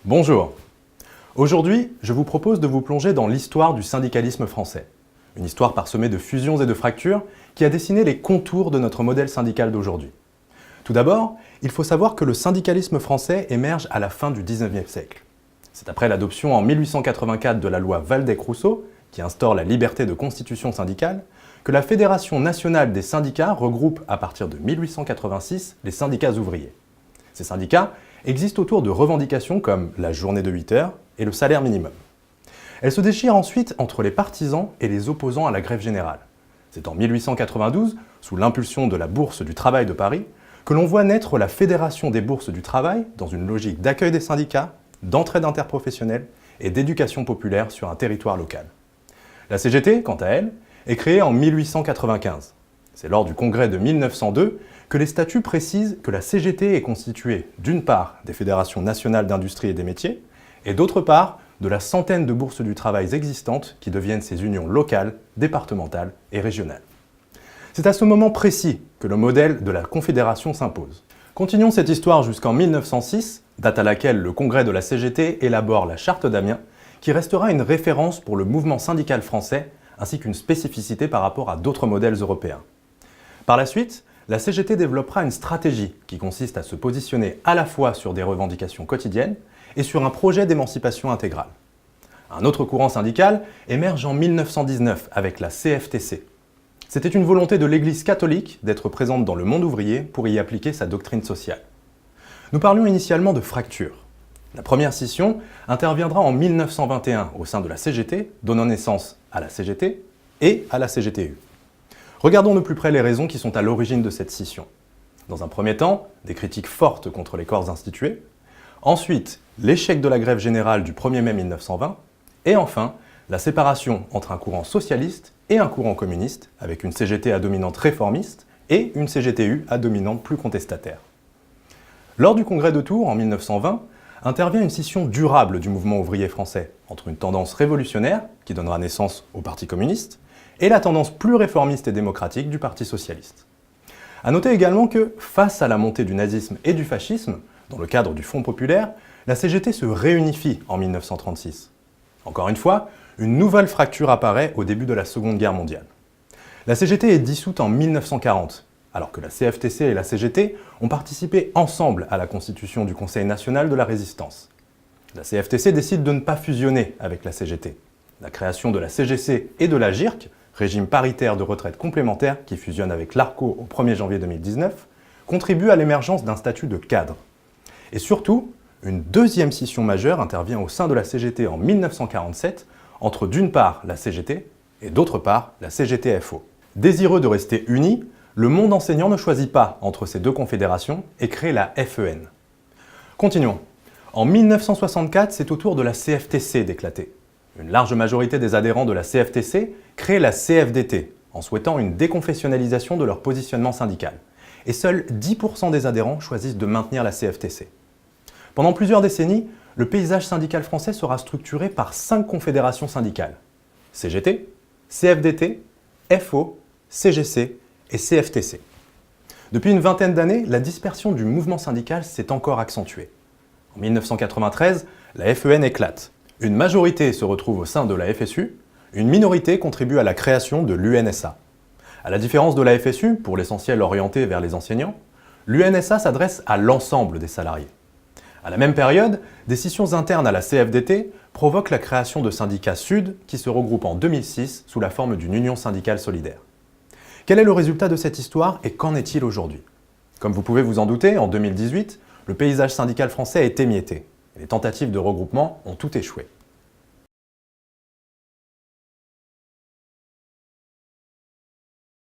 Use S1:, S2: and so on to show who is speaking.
S1: Bonjour. Aujourd'hui, je vous propose de vous plonger dans l'histoire du syndicalisme français. Une histoire parsemée de fusions et de fractures qui a dessiné les contours de notre modèle syndical d'aujourd'hui. Tout d'abord, il faut savoir que le syndicalisme français émerge à la fin du XIXe siècle. C'est après l'adoption en 1884 de la loi Waldeck-Rousseau, qui instaure la liberté de constitution syndicale, que la Fédération nationale des syndicats regroupe à partir de 1886 les syndicats ouvriers. Ces syndicats existent autour de revendications comme la journée de 8 heures et le salaire minimum. Elles se déchirent ensuite entre les partisans et les opposants à la grève générale. C'est en 1892, sous l'impulsion de la Bourse du Travail de Paris, que l'on voit naître la Fédération des bourses du travail dans une logique d'accueil des syndicats, d'entraide interprofessionnelle et d'éducation populaire sur un territoire local. La CGT, quant à elle, est créée en 1895. C'est lors du congrès de 1902 que les statuts précisent que la CGT est constituée d'une part des fédérations nationales d'industrie et des métiers, et d'autre part de la centaine de bourses du travail existantes qui deviennent ces unions locales, départementales et régionales. C'est à ce moment précis que le modèle de la Confédération s'impose. Continuons cette histoire jusqu'en 1906, date à laquelle le congrès de la CGT élabore la Charte d'Amiens, qui restera une référence pour le mouvement syndical français, ainsi qu'une spécificité par rapport à d'autres modèles européens. Par la suite, la CGT développera une stratégie qui consiste à se positionner à la fois sur des revendications quotidiennes et sur un projet d'émancipation intégrale. Un autre courant syndical émerge en 1919 avec la CFTC. C'était une volonté de l'Église catholique d'être présente dans le monde ouvrier pour y appliquer sa doctrine sociale. Nous parlions initialement de fracture. La première scission interviendra en 1921 au sein de la CGT, donnant naissance à la CGT et à la CGTU. Regardons de plus près les raisons qui sont à l'origine de cette scission. Dans un premier temps, des critiques fortes contre les corps institués. Ensuite, l'échec de la grève générale du 1er mai 1920. Et enfin, la séparation entre un courant socialiste et un courant communiste, avec une CGT à dominante réformiste et une CGTU à dominante plus contestataire. Lors du congrès de Tours en 1920, intervient une scission durable du mouvement ouvrier français entre une tendance révolutionnaire, qui donnera naissance au Parti communiste, et la tendance plus réformiste et démocratique du Parti socialiste. A noter également que, face à la montée du nazisme et du fascisme, dans le cadre du Front populaire, la CGT se réunifie en 1936. Encore une fois, une nouvelle fracture apparaît au début de la Seconde Guerre mondiale. La CGT est dissoute en 1940, alors que la CFTC et la CGT ont participé ensemble à la constitution du Conseil national de la résistance. La CFTC décide de ne pas fusionner avec la CGT. La création de la CGC et de la GIRC, régime paritaire de retraite complémentaire qui fusionne avec l'ARCO au 1er janvier 2019, contribue à l'émergence d'un statut de cadre. Et surtout, une deuxième scission majeure intervient au sein de la CGT en 1947, entre d'une part la CGT et d'autre part la CGT-FO. Désireux de rester unis, le monde enseignant ne choisit pas entre ces deux confédérations et crée la FEN. Continuons. En 1964, c'est au tour de la CFTC d'éclater. Une large majorité des adhérents de la CFTC crée la CFDT, en souhaitant une déconfessionnalisation de leur positionnement syndical. Et seuls 10% des adhérents choisissent de maintenir la CFTC. Pendant plusieurs décennies, le paysage syndical français sera structuré par 5 confédérations syndicales. CGT, CFDT, FO, CGC et CFTC. Depuis une vingtaine d'années, la dispersion du mouvement syndical s'est encore accentuée. En 1993, la FEN éclate. Une majorité se retrouve au sein de la FSU, une minorité contribue à la création de l'UNSA. À la différence de la FSU, pour l'essentiel orientée vers les enseignants, l'UNSA s'adresse à l'ensemble des salariés. À la même période, des scissions internes à la CFDT provoquent la création de syndicats Sud qui se regroupent en 2006 sous la forme d'une union syndicale solidaire. Quel est le résultat de cette histoire et qu'en est-il aujourd'hui? Comme vous pouvez vous en douter, en 2018, le paysage syndical français est émietté. Les tentatives de regroupement ont toutes échoué.